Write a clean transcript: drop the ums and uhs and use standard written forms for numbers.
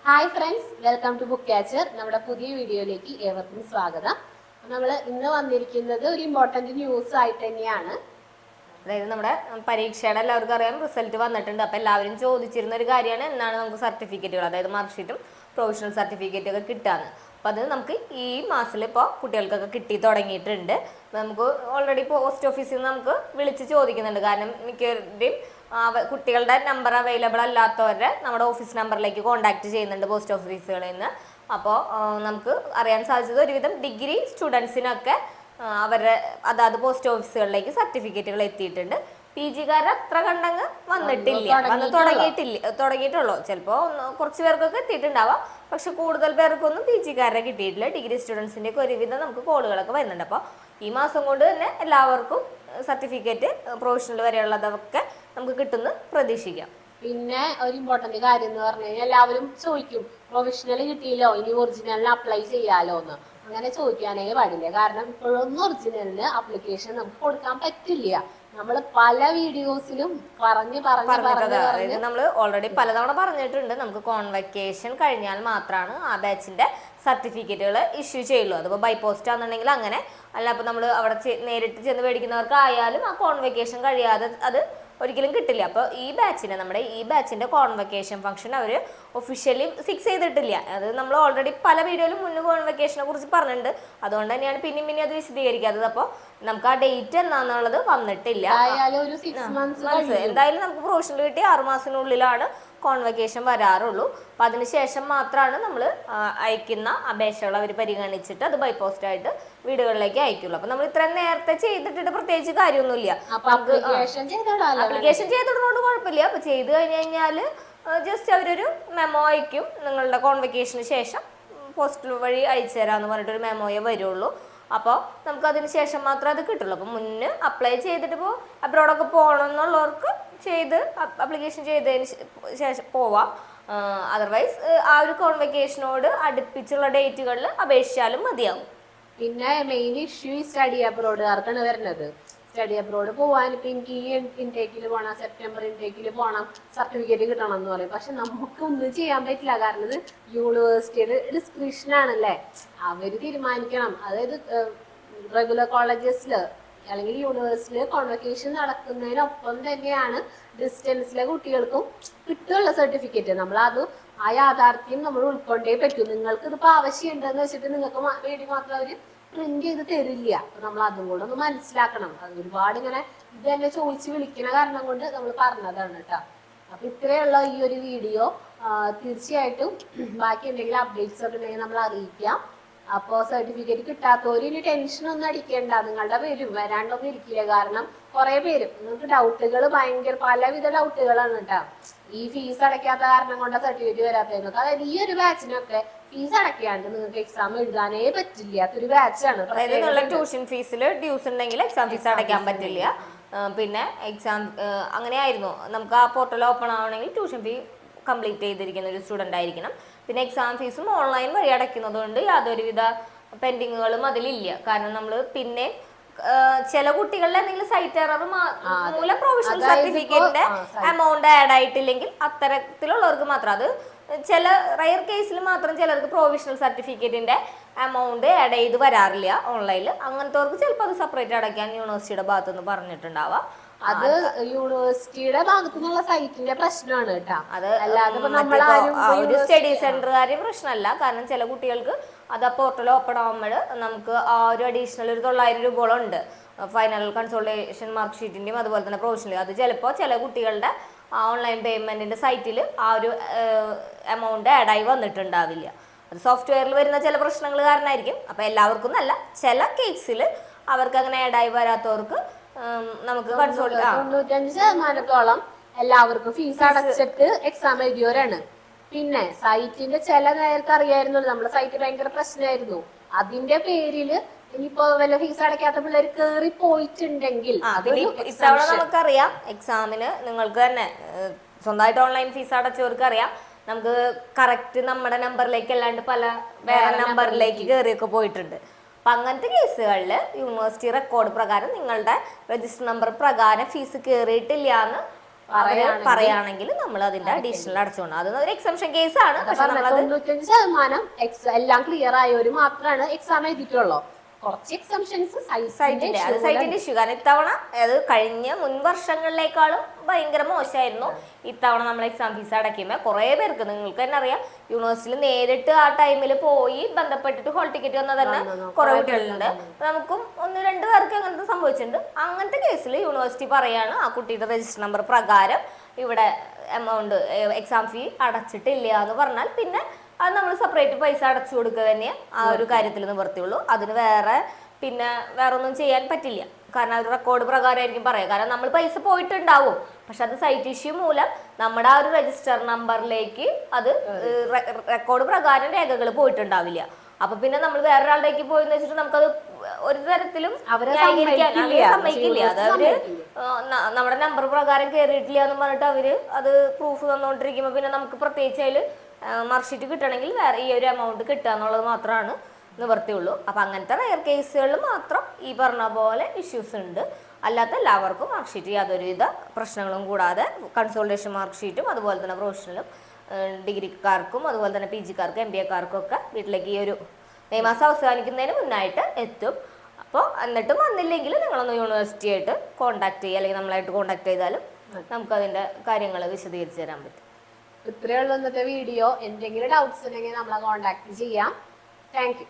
Hi friends, welcome to Book Catcher. നമ്മുടെ പുതിയ വീഡിയോയിലേക്ക് ഏവർക്കും സ്വാഗതം. നമ്മൾ ഇന്ന് വന്നിരിക്കുന്നത് ഒരു ഇമ്പോർട്ടന്റ് ന്യൂസ് ആയിട്ട് തന്നെയാണ്. അതായത് നമ്മുടെ പരീക്ഷയുടെ എല്ലാവർക്കും അറിയാം റിസൾട്ട് വന്നിട്ടുണ്ട്. അപ്പോൾ എല്ലാവരും ചോദിച്ചിരുന്ന ഒരു കാര്യമാണ് എന്നാണ് നമുക്ക് സർട്ടിഫിക്കറ്റുകൾ, അതായത് മാർക്ക് ഷീറ്റും പ്രൊവിഷണൽ സർട്ടിഫിക്കറ്റും ഒക്കെ കിട്ടാന്ന്. അപ്പോൾ അത് നമുക്ക് ഈ മാസത്തിൽ ഇപ്പോൾ കുട്ടികൾക്കൊക്കെ കിട്ടി തുടങ്ങിയിട്ടുണ്ട്. നമുക്ക് ഓൾറെഡി പോസ്റ്റ് ഓഫീസിൽ നിന്ന് നമുക്ക് വിളിച്ച് ചോദിക്കുന്നുണ്ട്. കാരണം മിക്കവരുടെയും കുട്ടികളുടെ നമ്പർ അവൈലബിൾ അല്ലാത്തവരെ നമ്മുടെ ഓഫീസ് നമ്പറിലേക്ക് കോൺടാക്ട് ചെയ്യുന്നുണ്ട് പോസ്റ്റ് ഓഫീസുകളിൽ നിന്ന്. അപ്പോൾ നമുക്ക് അറിയാൻ സാധിച്ചത് ഒരുവിധം ഡിഗ്രി സ്റ്റുഡൻസിനൊക്കെ അവരുടെ അതാത് പോസ്റ്റ് ഓഫീസുകളിലേക്ക് സർട്ടിഫിക്കറ്റുകൾ എത്തിയിട്ടുണ്ട്. പി ജിക്കാരെ അത്ര കണ്ടങ്ങ് തുടങ്ങിയിട്ടുള്ളൂ. ചിലപ്പോൾ കുറച്ച് പേർക്കൊക്കെ എത്തിയിട്ടുണ്ടാവാം, പക്ഷെ കൂടുതൽ പേർക്കൊന്നും പി ജിക്കാരെ കിട്ടിയിട്ടില്ല. ഡിഗ്രി സ്റ്റുഡൻസിൻ്റെ ഒക്കെ ഒരുവിധം നമുക്ക് കോളുകളൊക്കെ വരുന്നുണ്ട്. അപ്പോൾ ഈ മാസം കൊണ്ട് തന്നെ എല്ലാവർക്കും സർട്ടിഫിക്കറ്റ് പ്രൊഫഷണൽ വരെയുള്ളതൊക്കെ നമുക്ക് കിട്ടുമെന്ന് പ്രതീക്ഷിക്കാം. പിന്നെ ഒരു ഇമ്പോർട്ടന്റ് കാര്യം എന്ന് പറഞ്ഞു കഴിഞ്ഞാൽ എല്ലാവരും ചോദിക്കും, പ്രൊഫഷണൽ കിട്ടിയില്ലോ ഇനി ഒറിജിനലിന് അപ്ലൈ ചെയ്യാലോ എന്ന്. അങ്ങനെ ചോദിക്കാനേ പാടില്ല. കാരണം ഇപ്പോഴൊന്നും ഒറിജിനലിന് അപ്ലിക്കേഷൻ നമുക്ക് കൊടുക്കാൻ പറ്റില്ല. നമ്മൾ പല വീഡിയോസിലും അതായത് നമ്മൾ ഓൾറെഡി പലതവണ പറഞ്ഞിട്ടുണ്ട്, നമുക്ക് കോൺവെക്കേഷൻ കഴിഞ്ഞാൽ മാത്രമാണ് ആ ബാച്ചിന്റെ സർട്ടിഫിക്കറ്റുകൾ ഇഷ്യൂ ചെയ്യുള്ളൂ. അതിപ്പോൾ ബൈ പോസ്റ്റ് ആണെന്നുണ്ടെങ്കിൽ അങ്ങനെ അല്ല. അപ്പോൾ നമ്മൾ അവിടെ നേരിട്ട് ചെന്ന് മേടിക്കുന്നവർക്കായാലും ആ കോൺവെക്കേഷൻ കഴിയാതെ അത് ഒരിക്കലും കിട്ടില്ല. അപ്പോൾ നമ്മുടെ ഈ ബാച്ചിന്റെ കോൺവെക്കേഷൻ ഫംഗ്ഷൻ അവർ ഒഫീഷ്യലി ഫിക്സ് ചെയ്തിട്ടില്ല. അത് നമ്മൾ ഓൾറെഡി പല വീഡിയോയിലും മുന്നേ കോൺവെക്കേഷനെ കുറിച്ച് പറഞ്ഞിട്ടുണ്ട്. അതുകൊണ്ട് തന്നെയാണ് പിന്നെ അത് വിശദീകരിക്കാത്തത്. അപ്പോൾ നമുക്ക് ആ ഡേറ്റ് എന്നാന്നുള്ളത് വന്നിട്ടില്ല. എന്തായാലും നമുക്ക് പ്രൊഫഷണൽ കിട്ടി 6 മാസത്തിനുള്ളിലാണ് കോൺവെക്കേഷൻ വരാറുള്ളൂ. അപ്പം അതിനുശേഷം മാത്രമാണ് നമ്മൾ അയക്കുന്ന അപേക്ഷകൾ അവർ പരിഗണിച്ചിട്ട് അത് ബൈ പോസ്റ്റ് ആയിട്ട് വീടുകളിലേക്ക് അയക്കുള്ളൂ. അപ്പം നമ്മൾ ഇത്രയും നേരത്തെ ചെയ്തിട്ട് പ്രത്യേകിച്ച് കാര്യമൊന്നുമില്ല. അപ്ലിക്കേഷൻ ചെയ്തിടുന്നതുകൊണ്ട് കുഴപ്പമില്ല. അപ്പോൾ ചെയ്ത് കഴിഞ്ഞാൽ ജസ്റ്റ് അവരൊരു മെമ്മോ അയക്കും, നിങ്ങളുടെ കോൺവെക്കേഷന് ശേഷം പോസ്റ്റൽ വഴി അയച്ചു തരാമെന്ന് പറഞ്ഞിട്ടൊരു മെമ്മോയെ വരുള്ളൂ. അപ്പോൾ നമുക്ക് അതിന് ശേഷം മാത്രമേ അത് കിട്ടുള്ളൂ. അപ്പോൾ മുന്നേ അപ്ലൈ ചെയ്തിട്ട് ഇപ്പോൾ അബ്രോഡൊക്കെ പോകണം എന്നുള്ളവർക്ക് ചെയ്ത് അപ്ലിക്കേഷൻ ചെയ്തതിന് ശേഷം പോവാം. അതർവൈസ് ആ ഒരു കോൺവെക്കേഷനോട് അടുപ്പിച്ചുള്ള ഡേറ്റുകളിൽ അപേക്ഷിച്ചാലും മതിയാവും. പിന്നെ മെയിൻ ഇഷ്യൂ സ്റ്റഡി അബ്രോഡുകാർക്കാണ് വരുന്നത്. സ്റ്റഡി അബ്രോഡ് പോകാൻ ഇപ്പം എനിക്ക് ഈ ഇൻടേക്കിൽ പോകണം, സെപ്റ്റംബർ ഇൻടേക്കിൽ പോകണം, സർട്ടിഫിക്കറ്റ് കിട്ടണം എന്ന് പറയും. പക്ഷെ നമുക്ക് ഒന്നും ചെയ്യാൻ പറ്റില്ല. കാരണം ഇത് യൂണിവേഴ്സിറ്റിയുടെ ഡിസ്ക്രിപ്ഷൻ ആണല്ലേ, അവര് തീരുമാനിക്കണം. അതായത് റെഗുലർ കോളേജസിൽ അല്ലെങ്കിൽ യൂണിവേഴ്സിറ്റിയിൽ കോൺവെക്കേഷൻ നടക്കുന്നതിനൊപ്പം തന്നെയാണ് ഡിസ്റ്റൻസിലെ കുട്ടികൾക്കും കിട്ടുള്ള സർട്ടിഫിക്കറ്റ്. നമ്മളത് ആ യാഥാർത്ഥ്യം നമ്മൾ ഉൾക്കൊണ്ടേ പറ്റൂ. നിങ്ങൾക്ക് ഇതിപ്പോൾ ആവശ്യമുണ്ടെന്ന് വെച്ചിട്ട് നിങ്ങൾക്ക് വേണ്ടി മാത്രം അവർ പ്രിന്റ് ചെയ്ത് തരില്ല. അപ്പൊ നമ്മൾ അതും കൂടെ ഒന്ന് മനസ്സിലാക്കണം. അത് ഒരുപാട് ഇങ്ങനെ ഇത് തന്നെ ചോദിച്ച് വിളിക്കുന്ന കാരണം കൊണ്ട് നമ്മൾ പറഞ്ഞതാണ് കേട്ടോ. അപ്പൊ ഇത്രയുള്ള ഈ ഒരു വീഡിയോ തീർച്ചയായിട്ടും ബാക്കി എന്തെങ്കിലും അപ്ഡേറ്റ്സ് ഒക്കെ ഉണ്ടെങ്കിൽ നമ്മൾ അറിയിക്കാം. അപ്പോൾ സർട്ടിഫിക്കറ്റ് കിട്ടാത്തവര് ഇനി ടെൻഷൻ ഒന്നും അടിക്കേണ്ട. നിങ്ങളുടെ പേരും വരാണ്ടൊന്നും ഇരിക്കില്ല. കാരണം കുറെ പേര് നിങ്ങൾക്ക് ഡൗട്ടുകൾ പലവിധ ഡൗട്ടുകളാണ് കേട്ടോ. ഈ ഫീസ് അടയ്ക്കാത്ത കാരണം കൊണ്ട് സർട്ടിഫിക്കറ്റ് വരാത്തത്. അതായത് ഈ ഒരു ബാച്ചിനൊക്കെ ഫീസ് അടയ്ക്കാണ്ട് നിങ്ങൾക്ക് എക്സാം എഴുതാനേ പറ്റില്ലാത്തൊരു ബാച്ചാണ്. ട്യൂഷൻ ഫീസിൽ ഡ്യൂസ് ഉണ്ടെങ്കിൽ എക്സാം ഫീസ് അടയ്ക്കാൻ പറ്റില്ല. പിന്നെ എക്സാം അങ്ങനെയായിരുന്നു. നമുക്ക് ആ പോർട്ടൽ ഓപ്പൺ ആവണമെങ്കിൽ ട്യൂഷൻ ഫീ കംപ്ലീറ്റ് ചെയ്തിരിക്കുന്ന ഒരു സ്റ്റുഡൻ്റ് ആയിരിക്കണം. പിന്നെ എക്സാം ഫീസും ഓൺലൈൻ വഴി അടയ്ക്കുന്നത് കൊണ്ട് യാതൊരുവിധ പെൻഡിങ്ങുകളും അതിലില്ല. കാരണം നമ്മൾ പിന്നെ ചില കുട്ടികളുടെ എന്തെങ്കിലും സൈറ്റ് എറർ മൂലം പ്രൊവിഷണൽ സർട്ടിഫിക്കറ്റിന്റെ എമൗണ്ട് ആഡ് ആയിട്ടില്ലെങ്കിൽ അത്തരത്തിലുള്ളവർക്ക് മാത്രം, അത് ചില റയർ കേസിൽ മാത്രം ചിലർക്ക് പ്രൊവിഷണൽ സർട്ടിഫിക്കറ്റിന്റെ എമൗണ്ട് ആഡ് ചെയ്ത് വരാറില്ല ഓൺലൈനിൽ. അങ്ങനത്തെവർക്ക് ചിലപ്പോൾ അത് സെപ്പറേറ്റ് അടയ്ക്കാൻ യൂണിവേഴ്സിറ്റിയുടെ ഭാഗത്തുനിന്ന് പറഞ്ഞിട്ടുണ്ടാവാം. അത് യൂണിവേഴ്സിറ്റിയുടെ ഭാഗത്തുനിന്നുള്ള സൈറ്റിന്റെ പ്രശ്നമാണ് കേട്ടോ. അത് ഒരു സ്റ്റഡി സെന്ററുകാരുടെ പ്രശ്നമല്ല. കാരണം ചില കുട്ടികൾക്ക് അത് ആ പോർട്ടൽ ഓപ്പൺ ആകുമ്പോൾ നമുക്ക് ആ ഒരു അഡീഷണൽ ഒരു 900 രൂപയോളം ഉണ്ട് ഫൈനൽ കൺസോൾട്ടേഷൻ മാർക്ക് ഷീറ്റിന്റെയും അതുപോലെ തന്നെ പ്രൊവിഷണൽ. അത് ചിലപ്പോൾ ചില കുട്ടികളുടെ ഓൺലൈൻ പേയ്മെന്റിന്റെ സൈറ്റിൽ ആ ഒരു എമൗണ്ട് ആഡായി വന്നിട്ടുണ്ടാവില്ല. അത് സോഫ്റ്റ്വെയറിൽ വരുന്ന ചില പ്രശ്നങ്ങൾ കാരണമായിരിക്കും. അപ്പോൾ എല്ലാവർക്കും എന്നല്ല, ചില കേസിൽ അവർക്ക് അങ്ങനെ ആഡായി വരാത്തവർക്ക് നമുക്ക് 95% എല്ലാവർക്കും ഫീസ് അടച്ചിട്ട് എക്സാം എഴുതിയവരാണ്. പിന്നെ സൈറ്റിന്റെ ചില നേരത്തെ അറിയായിരുന്നു നമ്മുടെ സൈറ്റ് ഭയങ്കര പ്രശ്നമായിരുന്നു. അതിന്റെ പേരില് ഇനിയിപ്പോ വല്ല ഫീസ് അടയ്ക്കാത്ത പിള്ളേർ കേറി പോയിട്ടുണ്ടെങ്കിൽ ഇത്തവണ നമുക്കറിയാം എക്സാമിന് നിങ്ങൾക്ക് തന്നെ സ്വന്തമായിട്ട് ഓൺലൈൻ ഫീസ് അടച്ചവർക്ക് അറിയാം നമുക്ക് കറക്റ്റ് നമ്മുടെ നമ്പറിലേക്ക് അല്ലാണ്ട് വേറെ നമ്പറിലേക്ക് കയറിയൊക്കെ പോയിട്ടുണ്ട്. അപ്പം അങ്ങനത്തെ കേസുകളിൽ യൂണിവേഴ്സിറ്റി റെക്കോർഡ് പ്രകാരം നിങ്ങളുടെ രജിസ്റ്റർ നമ്പർ പ്രകാരം ഫീസ് കയറിയിട്ടില്ല എന്ന് പറയുകയാണെങ്കിൽ നമ്മൾ അതിന്റെ അഡീഷണൽ അടച്ചുകൊണ്ട് അത് ഒരു എക്സംഷൻ കേസാണ്. പക്ഷെ നമ്മളത് 95% എല്ലാം ക്ലിയർ ആയവര് മാത്രമാണ് എക്സാം എഴുതിയിട്ടുള്ളൂ. കുറച്ച് എക്സംഷൻസ് സൈറ്റിന്റെ അത് സൈറ്റിന്റെ ഇഷ്യൂ. കാരണം ഇത്തവണ അത് കഴിഞ്ഞ മുൻ വർഷങ്ങളിലേക്കാളും ഭയങ്കര മോശമായിരുന്നു. ഇത്തവണ നമ്മൾ എക്സാം ഫീസ് അടയ്ക്കുമ്പോൾ കുറേ പേർക്ക്, നിങ്ങൾക്ക് തന്നെ അറിയാം, യൂണിവേഴ്സിറ്റിയിൽ നേരിട്ട് ആ ടൈമിൽ പോയി ബന്ധപ്പെട്ടിട്ട് ഹോൾ ടിക്കറ്റ് വന്നാൽ തന്നെ കുറെ കുട്ടികളുണ്ട്. നമുക്കും 1-2 പേർക്ക് അങ്ങനത്തെ സംഭവിച്ചിട്ടുണ്ട്. അങ്ങനത്തെ കേസിൽ യൂണിവേഴ്സിറ്റി പറയാണ് ആ കുട്ടിയുടെ രജിസ്റ്റർ നമ്പർ പ്രകാരം ഇവിടെ എമൗണ്ട് എക്സാം ഫീ അടച്ചിട്ടില്ല എന്ന് പറഞ്ഞാൽ പിന്നെ അത് നമ്മൾ സെപ്പറേറ്റ് പൈസ അടച്ചു കൊടുക്കുക തന്നെ ആ ഒരു കാര്യത്തിൽ നിവർത്തിയുള്ളൂ. അതിന് പിന്നെ വേറെ ഒന്നും ചെയ്യാൻ പറ്റില്ല. കാരണം അത് റെക്കോർഡ് പ്രകാരമായിരിക്കും പറയുക. കാരണം നമ്മൾ പൈസ പോയിട്ടുണ്ടാവും, പക്ഷെ അത് സൈറ്റ് ഇഷ്യൂ മൂലം നമ്മുടെ ആ ഒരു രജിസ്റ്റർ നമ്പറിലേക്ക് അത് റെക്കോർഡ് പ്രകാരം രേഖകൾ പോയിട്ടുണ്ടാവില്ല. അപ്പൊ പിന്നെ നമ്മൾ വേറൊരാളുടേക്ക് പോയെന്ന് വെച്ചിട്ട് നമുക്കത് ഒരു തരത്തിലും സമ്മതിക്കില്ല. അത് അവര് നമ്മുടെ നമ്പർ പ്രകാരം കയറിയിട്ടില്ല എന്ന് പറഞ്ഞിട്ട് അവര് അത് പ്രൂഫ് തന്നുകൊണ്ടിരിക്കുമ്പോ പിന്നെ നമുക്ക് പ്രത്യേകിച്ച് അതിൽ മാർക്ക്ഷീറ്റ് കിട്ടണമെങ്കിൽ വേറെ ഈ ഒരു എമൗണ്ട് കിട്ടുക എന്നുള്ളത് മാത്രമാണ് നിവർത്തിയുള്ളൂ. അപ്പം അങ്ങനത്തെ റയർ കേസുകളിൽ മാത്രം ഈ പറഞ്ഞ പോലെ ഇഷ്യൂസ് ഉണ്ട്. അല്ലാത്ത എല്ലാവർക്കും മാർക്ക്ഷീറ്റ് യാതൊരുവിധ പ്രശ്നങ്ങളും കൂടാതെ കൺസോൾട്ടേഷൻ മാർക്ക്ഷീറ്റും അതുപോലെ തന്നെ പ്രൊഫഷണലും ഡിഗ്രിക്കാർക്കും അതുപോലെ തന്നെ PGക്കാർക്കും MBAക്കാർക്കും ഒക്കെ വീട്ടിലേക്ക് ഈ ഒരു മെയ് മാസം അവസാനിക്കുന്നതിന് മുന്നായിട്ട് എത്തും. അപ്പോൾ എന്നിട്ടും വന്നില്ലെങ്കിൽ നിങ്ങളൊന്ന് യൂണിവേഴ്സിറ്റി ആയിട്ട് കോൺടാക്ട് ചെയ്യുക, അല്ലെങ്കിൽ നമ്മളായിട്ട് കോൺടാക്ട് ചെയ്താലും നമുക്കതിൻ്റെ കാര്യങ്ങൾ വിശദീകരിച്ച് തരാൻ പറ്റും. ഇത്രയേ ഉള്ളൂ ഇന്നത്തെ വീഡിയോ. എന്തെങ്കിലും ഡൗട്ട്സ് ഉണ്ടെങ്കിൽ നമ്മളെ കോൺടാക്ട് ചെയ്യാം. Thank you.